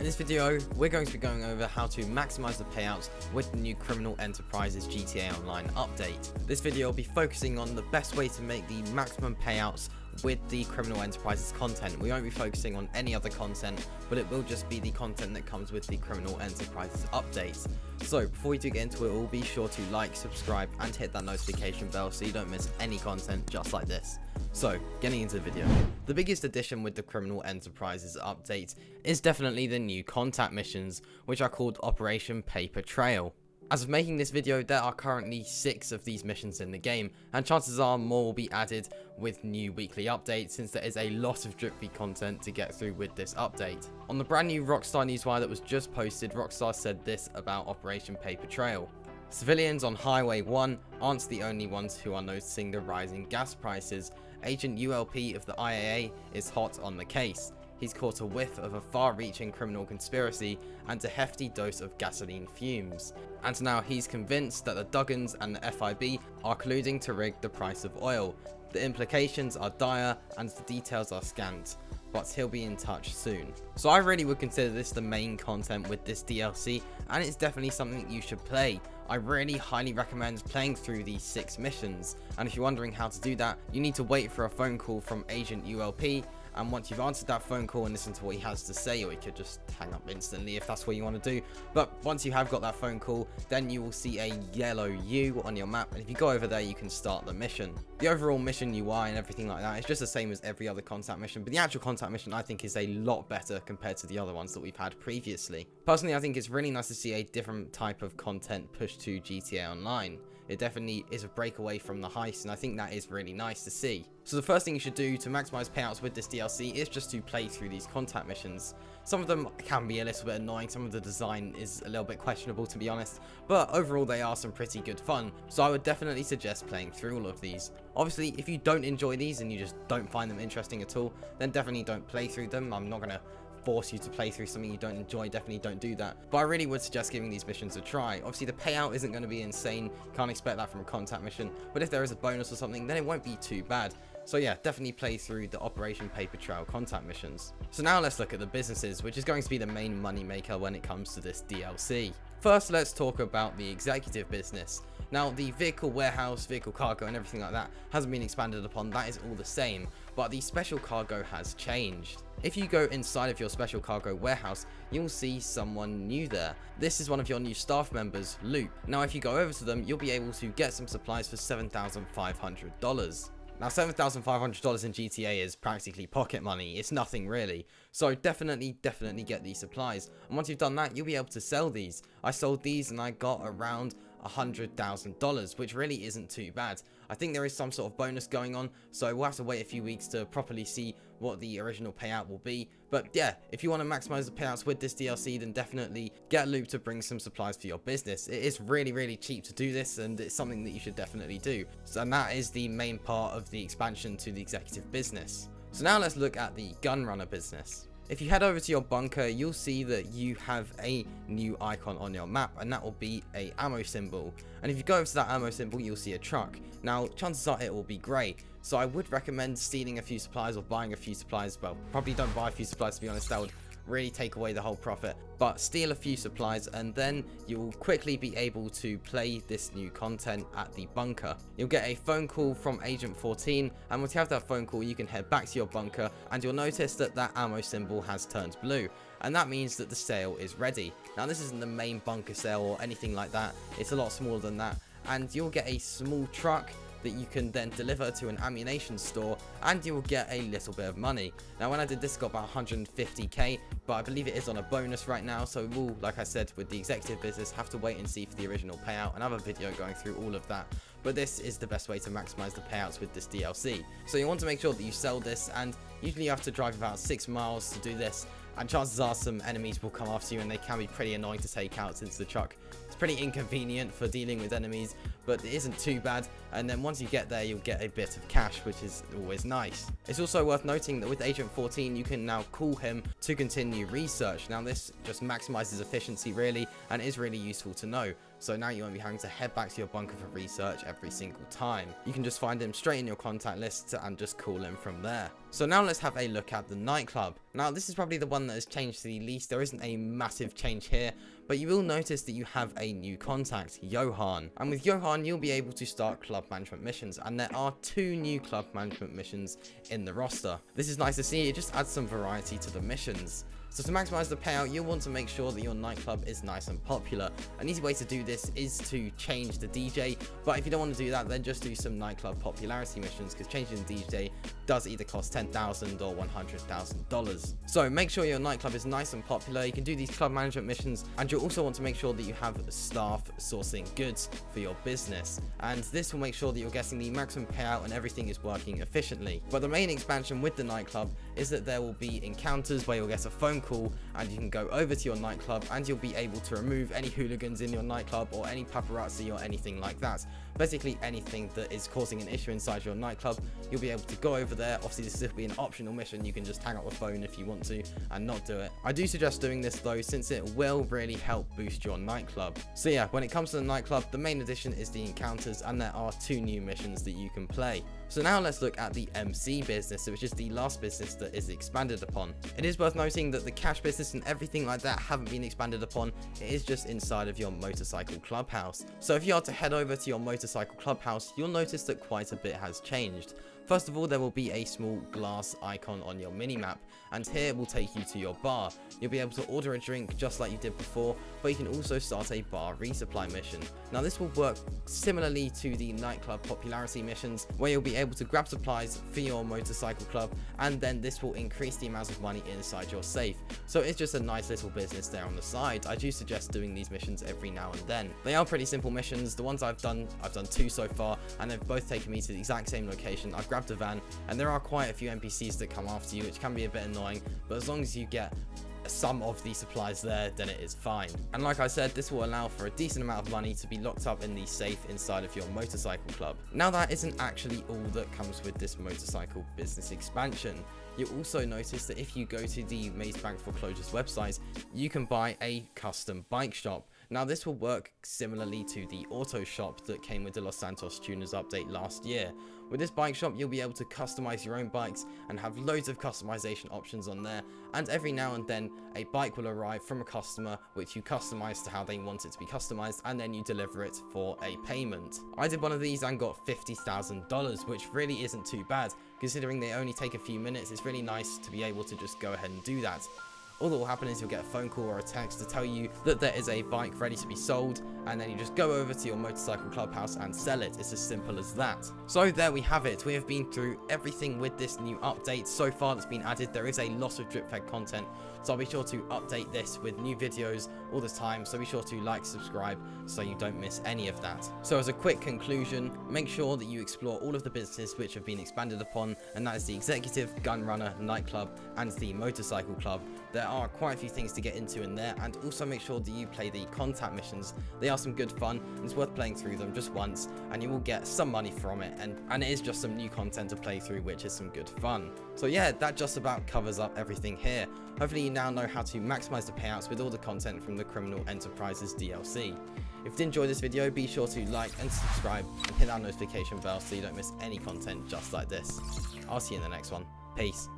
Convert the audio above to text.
In this video, we're going to be going over how to maximize the payouts with the new Criminal Enterprises GTA Online update. This video will be focusing on the best way to make the maximum payouts with the Criminal Enterprises content. We won't be focusing on any other content, but it will just be the content that comes with the Criminal Enterprises updates. So before we do get into it all, be sure to like, subscribe and hit that notification bell so you don't miss any content just like this. So, getting into the video. The biggest addition with the Criminal Enterprises update is definitely the new contact missions, which are called Operation Paper Trail. As of making this video, there are currently 6 of these missions in the game, and chances are more will be added with new weekly updates, since there is a lot of drip feed content to get through with this update. On the brand new Rockstar newswire that was just posted, Rockstar said this about Operation Paper Trail. Civilians on Highway 1 aren't the only ones who are noticing the rising gas prices. Agent ULP of the IAA is hot on the case. He's caught a whiff of a far-reaching criminal conspiracy and a hefty dose of gasoline fumes. And now he's convinced that the Duggans and the FIB are colluding to rig the price of oil. The implications are dire and the details are scant, but he'll be in touch soon. So I really would consider this the main content with this DLC, and it's definitely something you should play. I really highly recommend playing through these 6 missions, and if you're wondering how to do that, you need to wait for a phone call from Agent ULP, and once you've answered that phone call and listened to what he has to say, or you could just hang up instantly if that's what you want to do, but once you have got that phone call, then you will see a yellow U on your map, and if you go over there you can start the mission. The overall mission UI and everything like that is just the same as every other contact mission, but the actual contact mission I think is a lot better compared to the other ones that we've had previously. Personally, I think it's really nice to see a different type of content pushed to GTA Online. It definitely is a breakaway from the heist, and I think that is really nice to see. So the first thing you should do to maximize payouts with this DLC is just to play through these contact missions. Some of them can be a little bit annoying, some of the design is a little bit questionable to be honest, but overall they are some pretty good fun, so I would definitely suggest playing through all of these. Obviously, if you don't enjoy these and you just don't find them interesting at all, then definitely don't play through them. I'm not going to force you to play through something you don't enjoy. Definitely don't do that, but I really would suggest giving these missions a try. Obviously the payout isn't going to be insane, can't expect that from a contact mission, but if there is a bonus or something, then it won't be too bad. So yeah, definitely play through the Operation Paper Trail contact missions. So now let's look at the businesses, which is going to be the main money maker when it comes to this DLC. First, let's talk about the executive business. Now, the vehicle warehouse, vehicle cargo and everything like that hasn't been expanded upon, that is all the same, but the special cargo has changed. If you go inside of your special cargo warehouse, you'll see someone new there. This is one of your new staff members, Loop. Now, if you go over to them, you'll be able to get some supplies for $7,500. Now, $7,500 in GTA is practically pocket money. It's nothing really. So definitely get these supplies. And once you've done that, you'll be able to sell these. I sold these and I got around $100,000, which really isn't too bad. I think there is some sort of bonus going on, so we'll have to wait a few weeks to properly see what the original payout will be. But yeah, if you want to maximize the payouts with this DLC, then definitely get Loop to bring some supplies for your business. It is really cheap to do this, and it's something that you should definitely do. So, and that is the main part of the expansion to the executive business. So now let's look at the gun runner business. If you head over to your bunker, you'll see that you have a new icon on your map, and that will be a ammo symbol. And if you go over to that ammo symbol, you'll see a truck. Now, chances are it will be grey, so I would recommend stealing a few supplies or buying a few supplies. Well, probably don't buy a few supplies to be honest, that would really take away the whole profit, but steal a few supplies and then you'll quickly be able to play this new content at the bunker. You'll get a phone call from Agent 14, and once you have that phone call, you can head back to your bunker and you'll notice that that ammo symbol has turned blue, and that means that the sale is ready. Now, this isn't the main bunker sale or anything like that, it's a lot smaller than that, and you'll get a small truck that you can then deliver to an ammunition store, and you will get a little bit of money. Now, when I did this, I got about 150k, but I believe it is on a bonus right now, so we'll, like I said, with the executive business, have to wait and see for the original payout and have a video going through all of that. But this is the best way to maximize the payouts with this DLC. So you want to make sure that you sell this, and usually you have to drive about 6 miles to do this, and chances are some enemies will come after you, and they can be pretty annoying to take out since the truck is pretty inconvenient for dealing with enemies, but it isn't too bad. And then once you get there, you'll get a bit of cash, which is always nice. It's also worth noting that with Agent 14, you can now call him to continue research. Now, this just maximizes efficiency really, and is really useful to know. so now you won't be having to head back to your bunker for research every single time. You can just find him straight in your contact list and just call him from there. So now let's have a look at the nightclub. Now this is probably the one that has changed the least. There isn't a massive change here, but you will notice that you have a new contact, Johan. And with Johan, you'll be able to start club management missions, and there are 2 new club management missions in the roster. This is nice to see. It just adds some variety to the missions. So to maximize the payout, you'll want to make sure that your nightclub is nice and popular. An easy way to do this is to change the DJ, but if you don't want to do that, then just do some nightclub popularity missions, because changing the DJ does either cost $10,000 or $100,000. So make sure your nightclub is nice and popular. You can do these club management missions, and you'll also want to make sure that you have staff sourcing goods for your business, and this will make sure that you're getting the maximum payout and everything is working efficiently. But the main expansion with the nightclub is that there will be encounters where you'll get a phone call and you can go over to your nightclub and you'll be able to remove any hooligans in your nightclub or any paparazzi or anything like that. Basically anything that is causing an issue inside your nightclub, you'll be able to go over there. Obviously this will be an optional mission. You can just hang up the phone if you want to and not do it. I do suggest doing this though, since it will really help boost your nightclub. So yeah, when it comes to the nightclub, the main addition is the encounters, and there are 2 new missions that you can play. So now let's look at the MC business, which is the last business that is expanded upon. It is worth noting that the cash business and everything like that haven't been expanded upon. It is just inside of your motorcycle clubhouse. So if you are to head over to your motorcycle clubhouse, you'll notice that quite a bit has changed. First of all, there will be a small glass icon on your minimap, and here it will take you to your bar. You'll be able to order a drink just like you did before, but you can also start a bar resupply mission. Now this will work similarly to the nightclub popularity missions, where you'll be able to grab supplies for your motorcycle club, and then this will increase the amount of money inside your safe. So it's just a nice little business there on the side. I do suggest doing these missions every now and then. They are pretty simple missions. The ones I've done 2 so far, and they've both taken me to the exact same location. I've grabbed a van, and there are quite a few NPCs that come after you, which can be a bit annoying, but as long as you get some of the supplies there, then it is fine. And like I said, this will allow for a decent amount of money to be locked up in the safe inside of your motorcycle club. Now that isn't actually all that comes with this motorcycle business expansion. You'll also notice that if you go to the Maze Bank Foreclosures website, you can buy a custom bike shop. Now this will work similarly to the auto shop that came with the Los Santos Tuners update last year. With this bike shop, you'll be able to customize your own bikes and have loads of customization options on there, and every now and then a bike will arrive from a customer which you customize to how they want it to be customized, and then you deliver it for a payment. I did one of these and got $50,000, which really isn't too bad. Considering they only take a few minutes, it's really nice to be able to just go ahead and do that. All that will happen is you'll get a phone call or a text to tell you that there is a bike ready to be sold, and then you just go over to your motorcycle clubhouse and sell it. It's as simple as that. So there we have it. We have been through everything with this new update so far that's been added. There is a lot of drip fed content, so I'll be sure to update this with new videos all the time, so be sure to like, subscribe, so you don't miss any of that. So as a quick conclusion, make sure that you explore all of the businesses which have been expanded upon, and that is the executive, gun runner, nightclub, and the motorcycle club. There are quite a few things to get into in there, and also make sure that you play the contact missions. They are some good fun, and it's worth playing through them just once, and you will get some money from it, and it is just some new content to play through, which is some good fun. So yeah, that just about covers up everything here. Hopefully you now know how to maximize the payouts with all the content from the Criminal Enterprises DLC. If you did enjoy this video, be sure to like and subscribe and hit that notification bell so you don't miss any content just like this. I'll see you in the next one. Peace.